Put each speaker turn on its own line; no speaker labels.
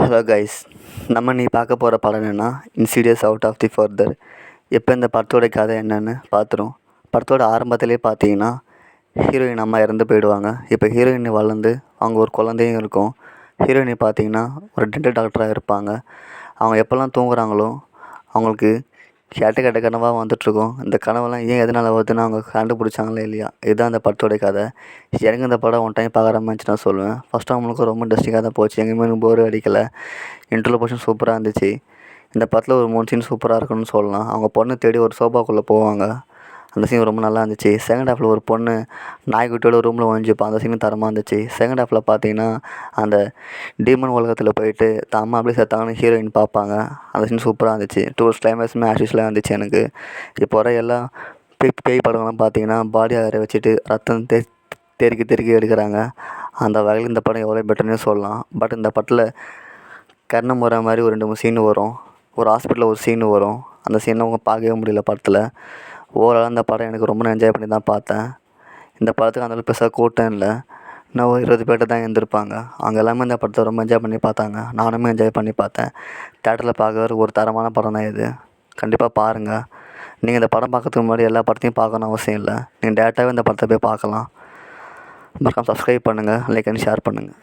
Hello guys, நம்ம நீ பார்க்க போகிற படம் என்னென்னா Insidious out of the further. இப்போ இந்த படத்தோட கதை என்னென்னு பார்த்துரும். படத்தோட ஆரம்பத்திலே பார்த்தீங்கன்னா ஹீரோயின் அம்மா இறந்து போயிடுவாங்க. இப்போ ஹீரோயின் வளர்ந்து அவங்க ஒரு குழந்தையும் இருக்கும். ஹீரோயினை பார்த்தீங்கன்னா ஒரு டென்டல் டாக்டராக இருப்பாங்க. அவங்க எப்போல்லாம் தூங்குறாங்களோ அவங்களுக்கு கெட்ட கனவாக வந்துட்டுருக்கும். இந்த கனவெல்லாம் ஏன் எதனால் வருதுன்னு அவங்க கண்டுபிடிச்சாங்களா இல்லையா, இதுதான் அந்த படத்தோடைய கதை. எனக்கு இந்த படம் ஒன் டைம் பார்க்குற மாதிரி நான் சொல்லுவேன். ஃபஸ்ட் அவங்களுக்கு ரொம்ப இன்ட்ரெஸ்டிங்காக தான் போச்சு. எங்கேயுமே எனக்கு போர் அடிக்கலை. இன்ட்ரோ போர்ஷன் சூப்பராக இருந்துச்சு. இந்த படத்தில் ஒரு 3 சீன் சூப்பராக இருக்குன்னு சொல்லலாம். அவங்க பொண்ணை தேடி ஒரு சோபாக்குள்ளே போவாங்க. அந்த சீன் ரொம்ப நல்லா இருந்துச்சு. செகண்ட் ஹாஃபில் ஒரு பொண்ணு நாய்க்குட்டியோட ரூமில் ஒழிஞ்சிப்பா. அந்த சீனும் தரமாக இருந்துச்சு. செகண்ட் ஹாஃபில் பார்த்தீங்கன்னா அந்த டீமன் உலகத்தில் போயிட்டு தான் அம்மா அப்படியே செத்தாங்கன்னு ஹீரோயின் பார்ப்பாங்க. அந்த சீன் சூப்பராக இருந்துச்சு. டூர்ஸ் கிளைமேக்ஸுமே ஆஷிஸ்லாம் இருந்துச்சு எனக்கு. இப்போ வர எல்லா பேய் படங்கள்லாம் பார்த்தீங்கன்னா பாடி அரை வச்சுட்டு ரத்தம் தெறிக்கி எடுக்கிறாங்க. அந்த வகையில் இந்த படம் எவ்வளோ பெட்டர்னே சொல்லலாம். பட் இந்த படத்தில் கர்ணம் வர மாதிரி ஒரு 2 3 சீனு வரும். ஒரு ஹாஸ்பிட்டலில் ஒரு சீனு வரும். அந்த சீனை அவங்க பார்க்கவே முடியல படத்தில். ஓவராலாக இந்த படம் எனக்கு ரொம்ப என்ஜாய் பண்ணி தான் பார்த்தேன். இந்த படத்துக்கு அந்தளவுக்கு பெருசாக கூட்டம் இல்லை. இன்னும் ஒரு 20 பேர்கிட்ட தான் இருந்திருப்பாங்க. அவங்க எல்லாமே இந்த படத்தை ரொம்ப என்ஜாய் பண்ணி பார்த்தாங்க. நானுமே என்ஜாய் பண்ணி பார்த்தேன். தேட்டரில் பார்க்குற ஒரு தரமான படம் தான் இது. கண்டிப்பாக பாருங்கள். நீங்கள் இந்த படம் பார்க்கறதுக்கு முன்னாடி எல்லா படத்தையும் பார்க்கணுன்னு அவசியம் இல்லை. நீங்கள் டேரெக்டாகவே இந்த படத்தை போய் பார்க்கலாம். மறக்காம சப்ஸ்கிரைப் பண்ணுங்கள், லைக் அண்ட் ஷேர் பண்ணுங்கள்.